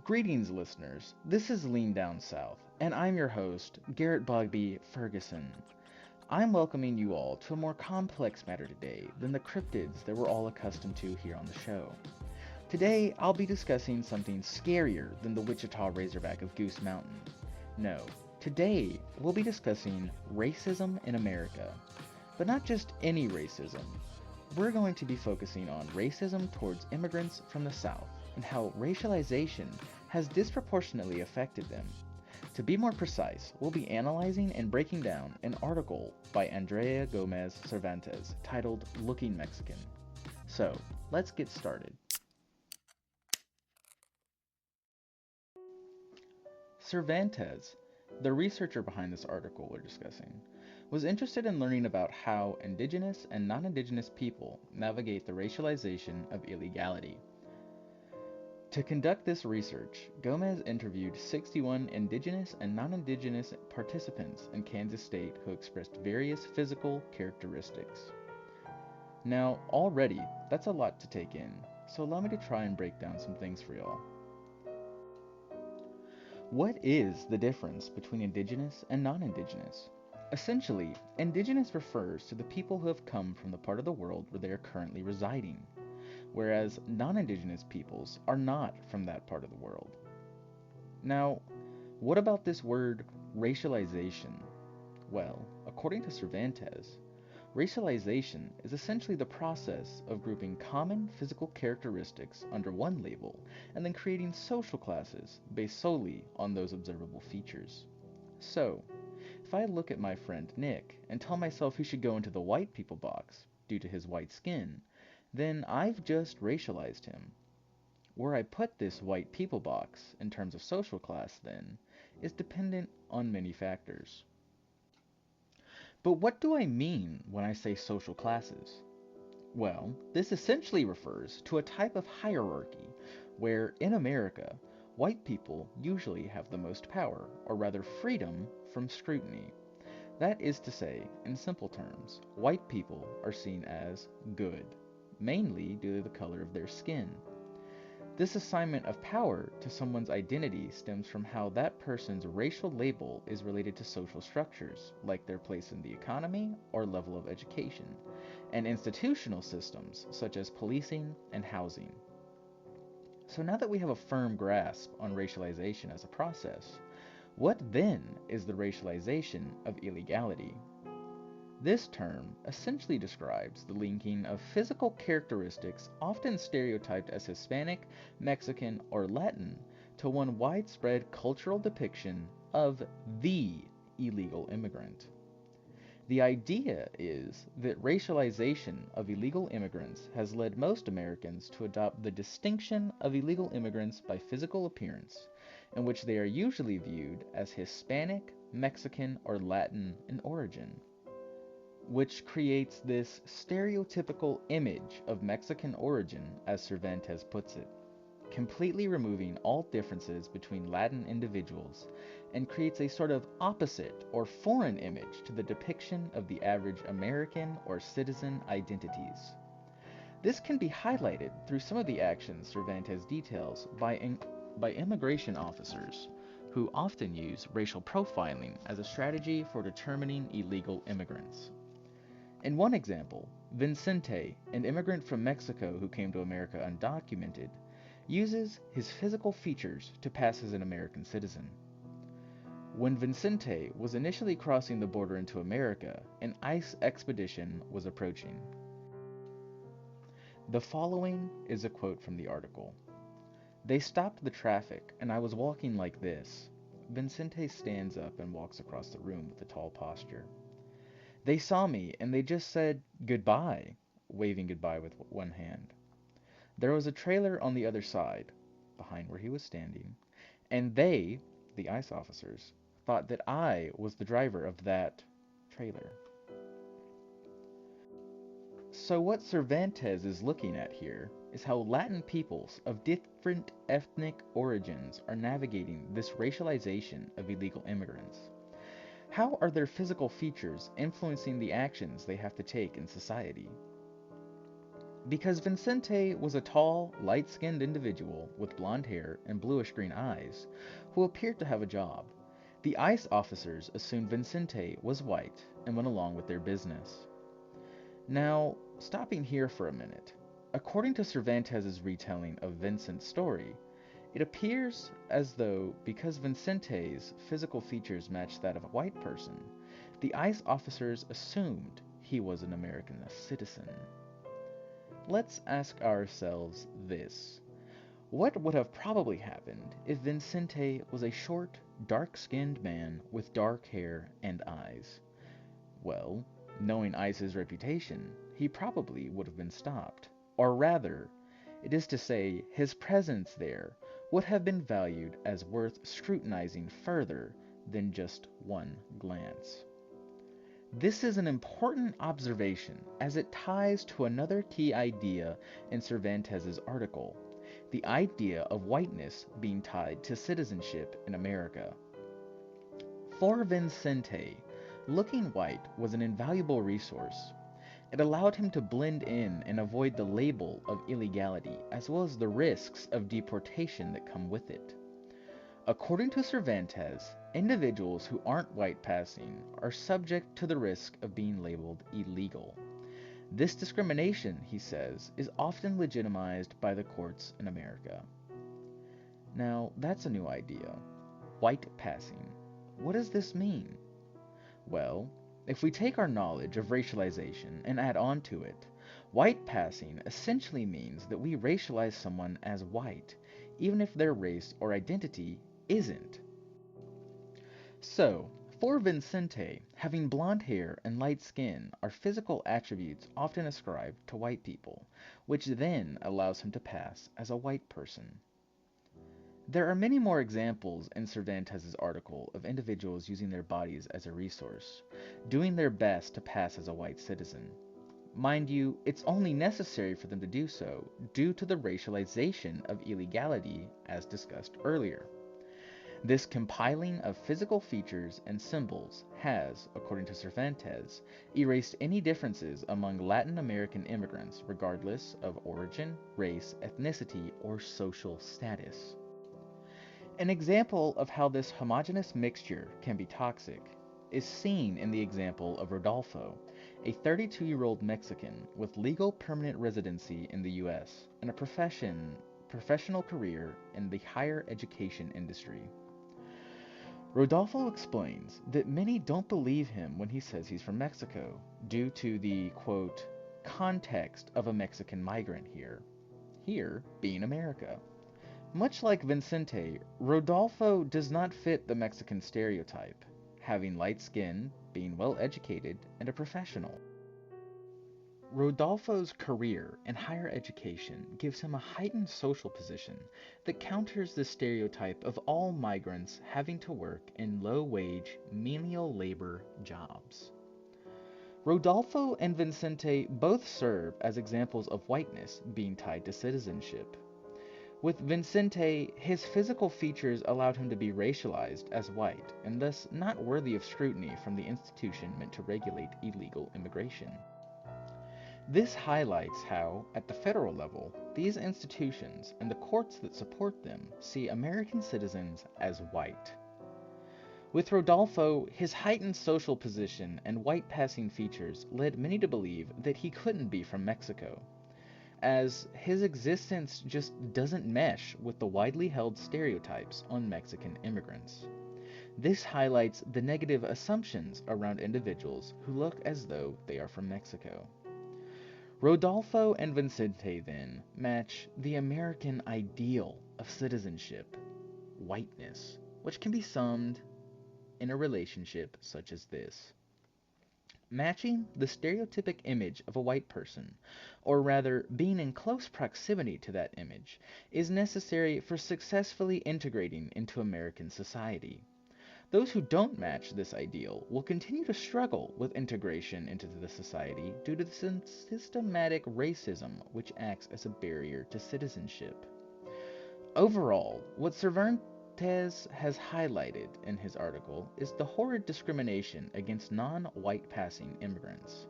Greetings, listeners. This is Lean Down South, and I'm your host, Garrett Bogby Ferguson. I'm welcoming you all to a more complex matter today than the cryptids that we're all accustomed to here on the show. Today, I'll be discussing something scarier than the Wichita Razorback of Goose Mountain. No, today we'll be discussing racism in America. But not just any racism. We're going to be focusing on racism towards immigrants from the South and how racialization has disproportionately affected them. To be more precise, we'll be analyzing and breaking down an article by Andrea Gomez Cervantes titled Looking Mexican. So, let's get started. Cervantes, the researcher behind this article we're discussing, was interested in learning about how indigenous and non-indigenous people navigate the racialization of illegality. To conduct this research, Gomez interviewed 61 indigenous and non-indigenous participants in Kansas State who expressed various physical characteristics. Now, already, that's a lot to take in, so allow me to try and break down some things for y'all. What is the difference between indigenous and non-indigenous? Essentially, indigenous refers to the people who have come from the part of the world where they are currently residing, whereas non-indigenous peoples are not from that part of the world. Now, what about this word racialization? Well, according to Cervantes, racialization is essentially the process of grouping common physical characteristics under one label and then creating social classes based solely on those observable features. So, if I look at my friend Nick and tell myself he should go into the white people box due to his white skin, then I've just racialized him. Where I put this white people box in terms of social class, then, is dependent on many factors. But what do I mean when I say social classes? Well, this essentially refers to a type of hierarchy where, in America, white people usually have the most power, or rather freedom, from scrutiny. That is to say, in simple terms, white people are seen as good, mainly due to the color of their skin. This assignment of power to someone's identity stems from how that person's racial label is related to social structures, like their place in the economy or level of education, and institutional systems such as policing and housing. So now that we have a firm grasp on racialization as a process, what then is the racialization of illegality? This term essentially describes the linking of physical characteristics often stereotyped as Hispanic, Mexican, or Latin to one widespread cultural depiction of the illegal immigrant. The idea is that racialization of illegal immigrants has led most Americans to adopt the distinction of illegal immigrants by physical appearance, in which they are usually viewed as Hispanic, Mexican, or Latin in origin, which creates this stereotypical image of Mexican origin, as Cervantes puts it, completely removing all differences between Latin individuals, and creates a sort of opposite or foreign image to the depiction of the average American or citizen identities. This can be highlighted through some of the actions Cervantes details by immigration officers, who often use racial profiling as a strategy for determining illegal immigrants. In one example, Vicente, an immigrant from Mexico who came to America undocumented, uses his physical features to pass as an American citizen. When Vicente was initially crossing the border into America, an ICE expedition was approaching. The following is a quote from the article. "They stopped the traffic, and I was walking like this." Vicente stands up and walks across the room with a tall posture. "They saw me, and they just said, 'Goodbye,' waving goodbye with one hand. There was a trailer on the other side, behind where he was standing, and they, the ICE officers, thought that I was the driver of that trailer." So what Cervantes is looking at here is how Latin peoples of different ethnic origins are navigating this racialization of illegal immigrants. How are their physical features influencing the actions they have to take in society? Because Vincente was a tall, light-skinned individual with blonde hair and bluish-green eyes who appeared to have a job. The ICE officers assumed Vincente was white and went along with their business. Now, stopping here for a minute. According to Cervantes' retelling of Vincent's story, it appears as though because Vincente's physical features matched that of a white person, the ICE officers assumed he was an American citizen. Let's ask ourselves this. What would have probably happened if Vincente was a short, dark-skinned man with dark hair and eyes? Well, knowing ICE's reputation, he probably would have been stopped. Or rather, it is to say, his presence there would have been valued as worth scrutinizing further than just one glance. This is an important observation as it ties to another key idea in Cervantes' article, the idea of whiteness being tied to citizenship in America. For Vincente, looking white was an invaluable resource. It allowed him to blend in and avoid the label of illegality as well as the risks of deportation that come with it. According to Cervantes, individuals who aren't white passing are subject to the risk of being labeled illegal. This discrimination, he says, is often legitimized by the courts in America. Now, that's a new idea. White passing. What does this mean? Well, if we take our knowledge of racialization and add on to it, white passing essentially means that we racialize someone as white, even if their race or identity isn't. So, for Vincente, having blonde hair and light skin are physical attributes often ascribed to white people, which then allows him to pass as a white person. There are many more examples in Cervantes' article of individuals using their bodies as a resource, doing their best to pass as a white citizen. Mind you, it's only necessary for them to do so due to the racialization of illegality as discussed earlier. This compiling of physical features and symbols has, according to Cervantes, erased any differences among Latin American immigrants regardless of origin, race, ethnicity, or social status. An example of how this homogeneous mixture can be toxic is seen in the example of Rodolfo, a 32-year-old Mexican with legal permanent residency in the US and a professional career in the higher education industry. Rodolfo explains that many don't believe him when he says he's from Mexico, due to the, quote, context of a Mexican migrant here being America. Much like Vincente, Rodolfo does not fit the Mexican stereotype, having light skin, being well educated, and a professional. Rodolfo's career in higher education gives him a heightened social position that counters the stereotype of all migrants having to work in low-wage, menial labor jobs. Rodolfo and Vincente both serve as examples of whiteness being tied to citizenship. With Vincente, his physical features allowed him to be racialized as white and thus not worthy of scrutiny from the institution meant to regulate illegal immigration. This highlights how, at the federal level, these institutions and the courts that support them see American citizens as white. With Rodolfo, his heightened social position and white-passing features led many to believe that he couldn't be from Mexico, as his existence just doesn't mesh with the widely held stereotypes on Mexican immigrants. This highlights the negative assumptions around individuals who look as though they are from Mexico. Rodolfo and Vincente, then, match the American ideal of citizenship, whiteness, which can be summed in a relationship such as this. Matching the stereotypic image of a white person, or rather being in close proximity to that image, is necessary for successfully integrating into American society. Those who don't match this ideal will continue to struggle with integration into the society due to the systematic racism which acts as a barrier to citizenship. Overall, what Cervantes has highlighted in his article is the horrid discrimination against non-white passing immigrants.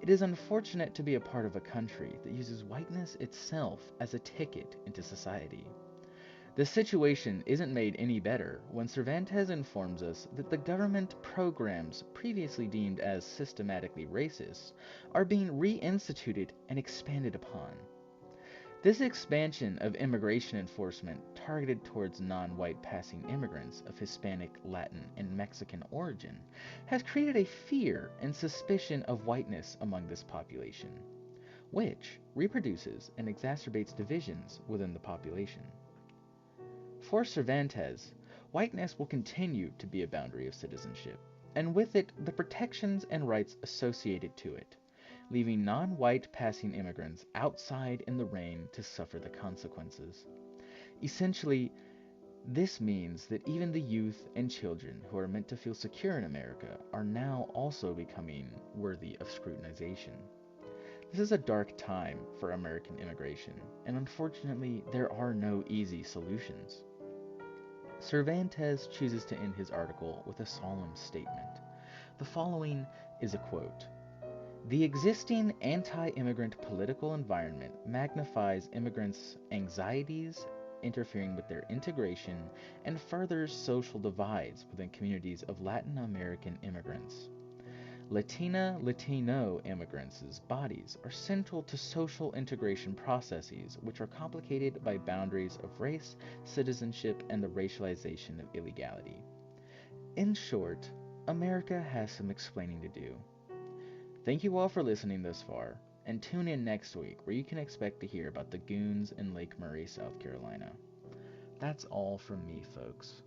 It is unfortunate to be a part of a country that uses whiteness itself as a ticket into society. The situation isn't made any better when Cervantes informs us that the government programs previously deemed as systematically racist are being reinstituted and expanded upon. This expansion of immigration enforcement targeted towards non-white passing immigrants of Hispanic, Latin, and Mexican origin has created a fear and suspicion of whiteness among this population, which reproduces and exacerbates divisions within the population. For Cervantes, whiteness will continue to be a boundary of citizenship, and with it the protections and rights associated to it, leaving non-white passing immigrants outside in the rain to suffer the consequences. Essentially, this means that even the youth and children who are meant to feel secure in America are now also becoming worthy of scrutinization. This is a dark time for American immigration, and unfortunately, there are no easy solutions. Cervantes chooses to end his article with a solemn statement. The following is a quote. The existing anti-immigrant political environment magnifies immigrants' anxieties, interfering with their integration, and furthers social divides within communities of Latin American immigrants. Latino immigrants' bodies are central to social integration processes which are complicated by boundaries of race, citizenship, and the racialization of illegality. In short, America has some explaining to do. Thank you all for listening this far, and tune in next week where you can expect to hear about the goons in Lake Murray, South Carolina. That's all from me, folks.